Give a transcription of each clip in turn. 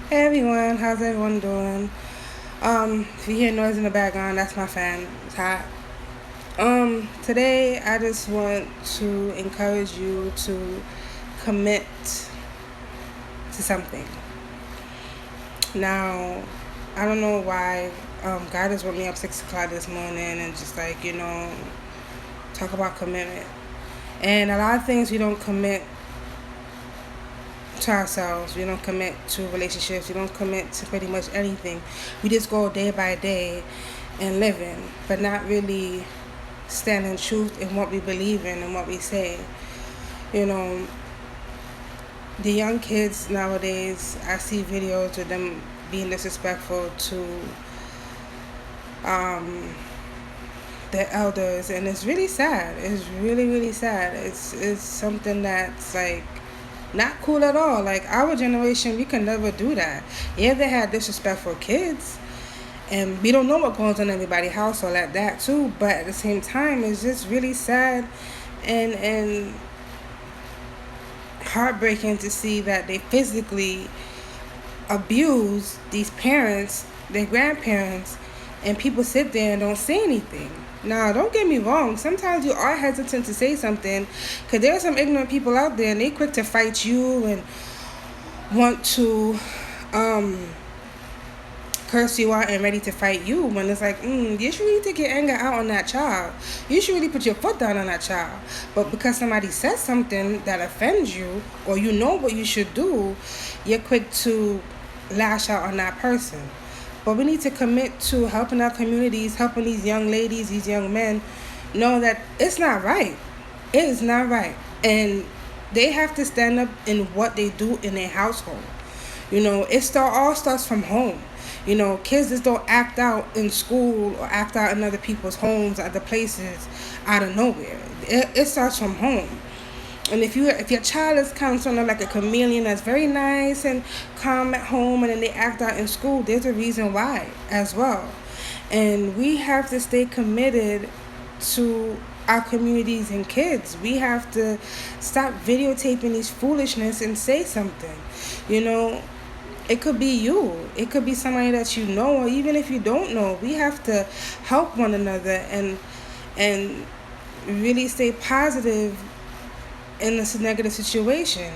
Hey everyone, how's everyone doing? If you hear noise in the background, that's my fan. It's hot. Today I just want to encourage you to commit to something. Now, I don't know why God just woke me up 6 o'clock this morning and just talk about commitment. And a lot of things we don't commit to ourselves. We don't commit to relationships. We don't commit to pretty much anything. We just go day by day and living, but not really standing truth in what we believe in and what we say. You know, the young kids nowadays, I see videos of them being disrespectful to um, their elders, and it's really sad. It's really, really sad. It's something that's like not cool at all. Like our generation, we can never do that. Yeah, they had disrespectful kids, and we don't know what goes on in everybody's household at that too. But at the same time, it's just really sad and heartbreaking to see that they physically abuse these parents, their grandparents, and people sit there and don't say anything. Now, don't get me wrong. Sometimes you are hesitant to say something because there are some ignorant people out there and they quick to fight you and want to um, curse you out and ready to fight you when it's like, you should really take your anger out on that child. You should really put your foot down on that child. But because somebody says something that offends you or you know what you should do, you're quick to lash out on that person. But we need to commit to helping our communities, helping these young ladies, these young men know that it's not right. It is not right. And they have to stand up in what they do in their household. All starts from home. Kids just don't act out in school or act out in other people's homes, other places, out of nowhere. It starts from home. And if your child is kind of sort of like a chameleon that's very nice and calm at home, and then they act out in school, there's a reason why as well. And we have to stay committed to our communities and kids. We have to stop videotaping these foolishness and say something. You know, it could be you. It could be somebody that you know, or even if you don't know, we have to help one another and really stay positive in this negative situation.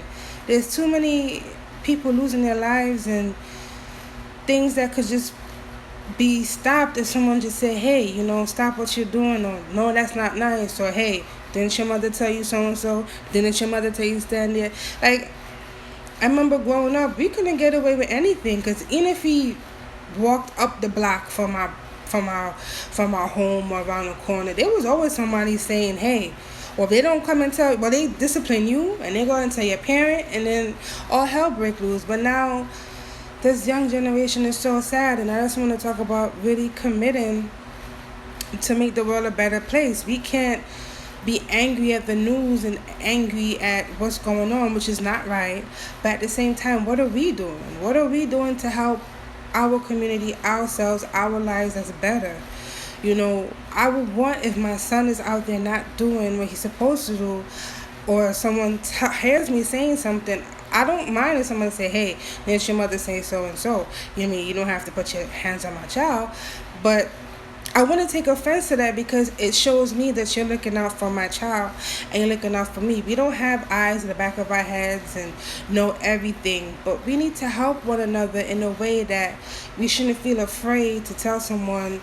There's too many people losing their lives and things that could just be stopped if someone just said, hey, stop what you're doing, or no, that's not nice, or hey, didn't your mother tell you so and so? Didn't your mother tell you stand there? Like, I remember growing up, we couldn't get away with anything because even if we walked up the block from our home or around the corner, there was always somebody saying, hey, or they don't come and tell, they discipline you and they go and tell your parent, and then all hell break loose. But now this young generation is so sad, and I just want to talk about really committing to make the world a better place. We can't be angry at the news and angry at what's going on, which is not right. But at the same time, what are we doing? What are we doing to help our community, ourselves, our lives as better? I would want, if my son is out there not doing what he's supposed to do, or someone hears me saying something, I don't mind if someone say, hey, didn't your mother say so and so? You don't have to put your hands on my child. But I wouldn't take offense to that because it shows me that you're looking out for my child and you're looking out for me. We don't have eyes in the back of our heads and know everything, but we need to help one another in a way that we shouldn't feel afraid to tell someone,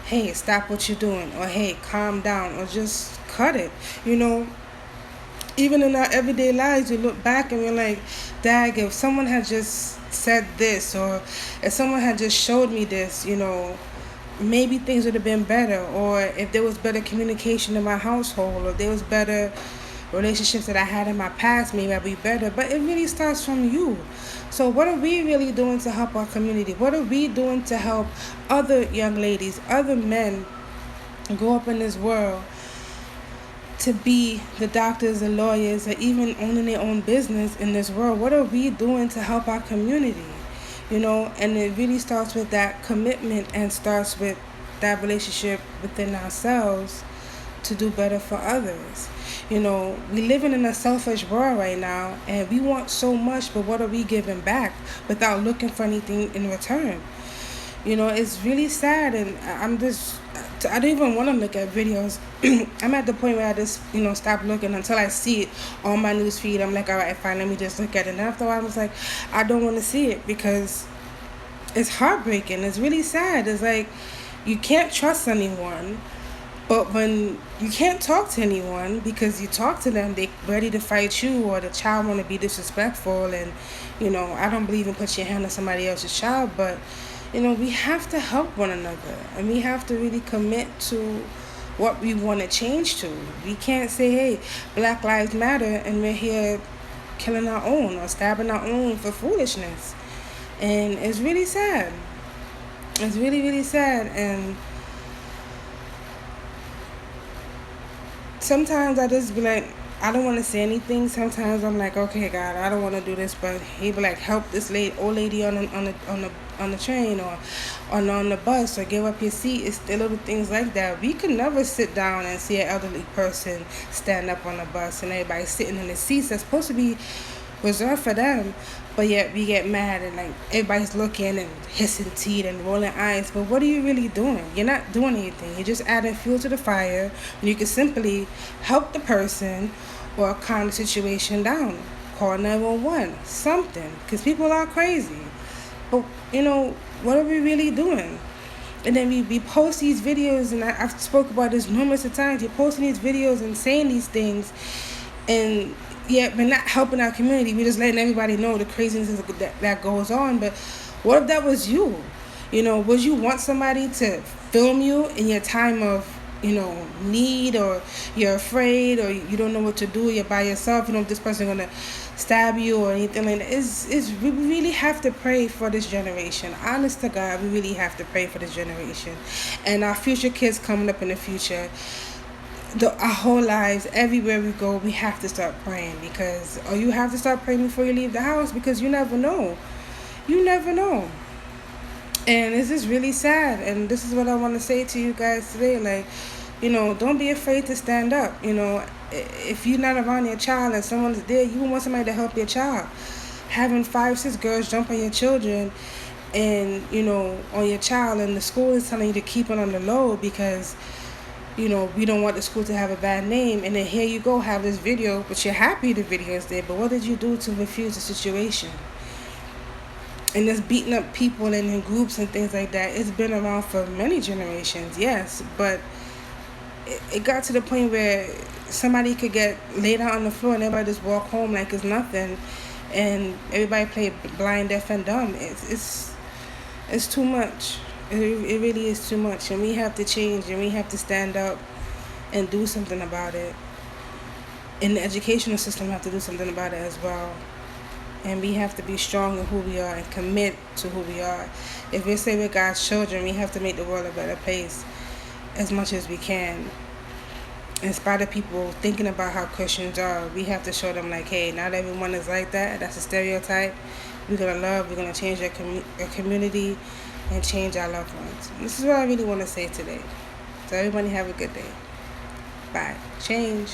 hey, stop what you're doing, or hey, calm down, or just cut it. Even in our everyday lives, we look back and we're like, dag, if someone had just said this, or if someone had just showed me this, maybe things would have been better. Or if there was better communication in my household, or there was better relationships that I had in my past, maybe I'd be better. But it really starts from you. So what are we really doing to help our community? What are we doing to help other young ladies, other men grow up in this world to be the doctors and lawyers, or even owning their own business in this world? What are we doing to help our community? And it really starts with that commitment and starts with that relationship within ourselves to do better for others. We living in a selfish world right now, and we want so much, but what are we giving back without looking for anything in return? It's really sad, and I don't even want to look at videos. I'm at the point where I just, stop looking until I see it on my news feed. I'm like, all right, fine, let me just look at it. And after a while, I was like, I don't want to see it because it's heartbreaking. It's really sad. It's like you can't trust anyone, but when you can't talk to anyone because you talk to them, they ready to fight you, or the child want to be disrespectful. And I don't believe in put your hand on somebody else's child, but we have to help one another, and we have to really commit to what we want to change to. We can't say, hey, Black Lives Matter, and we're here killing our own or stabbing our own for foolishness. And it's really sad. It's really, really sad. And sometimes I just be like, I don't want to say anything. Sometimes I'm like, okay, God, I don't want to do this, but He be like, help this old lady on the train, or on the bus, or give up your seat. It's the little things like that. We could never sit down and see an elderly person stand up on the bus and everybody sitting in the seats that's supposed to be reserved for them, but yet we get mad and like everybody's looking and hissing teeth and rolling eyes. But what are you really doing? You're not doing anything. You're just adding fuel to the fire, and you can simply help the person or calm the situation down. Call 911, something, because people are crazy. But what are we really doing? And then we post these videos, and I've spoke about this numerous of times. You're posting these videos and saying these things, and yet we're not helping our community. We're just letting everybody know the craziness that goes on. But what if that was you? Would you want somebody to film you in your time of need, or you're afraid, or you don't know what to do, you're by yourself, if this person gonna stab you or anything like that? We really have to pray for this generation. Honest to God, we really have to pray for this generation and our future kids coming up in the future. Our whole lives, everywhere we go, we have to start praying, or you have to start praying before you leave the house, because you never know. And this is really sad, and this is what I want to say to you guys today. Like, don't be afraid to stand up. If you're not around your child and someone's there, you want somebody to help your child. Having 5, 6 girls jump on your children and, on your child, and the school is telling you to keep it on the low because, we don't want the school to have a bad name. And then here you go, have this video, but you're happy the video is there. But what did you do to refuse the situation? And just beating up people and in groups and things like that, it's been around for many generations, yes. But it got to the point where somebody could get laid out on the floor and everybody just walk home like it's nothing. And everybody play blind, deaf, and dumb. It's too much. It really is too much. And we have to change, and we have to stand up and do something about it. And the educational system have to do something about it as well. And we have to be strong in who we are and commit to who we are. If we say we're God's children, we have to make the world a better place as much as we can. In spite of people thinking about how Christians are, we have to show them like, hey, not everyone is like that. That's a stereotype. We're going to love. We're going to change our community and change our loved ones. And this is what I really want to say today. So everybody have a good day. Bye. Change.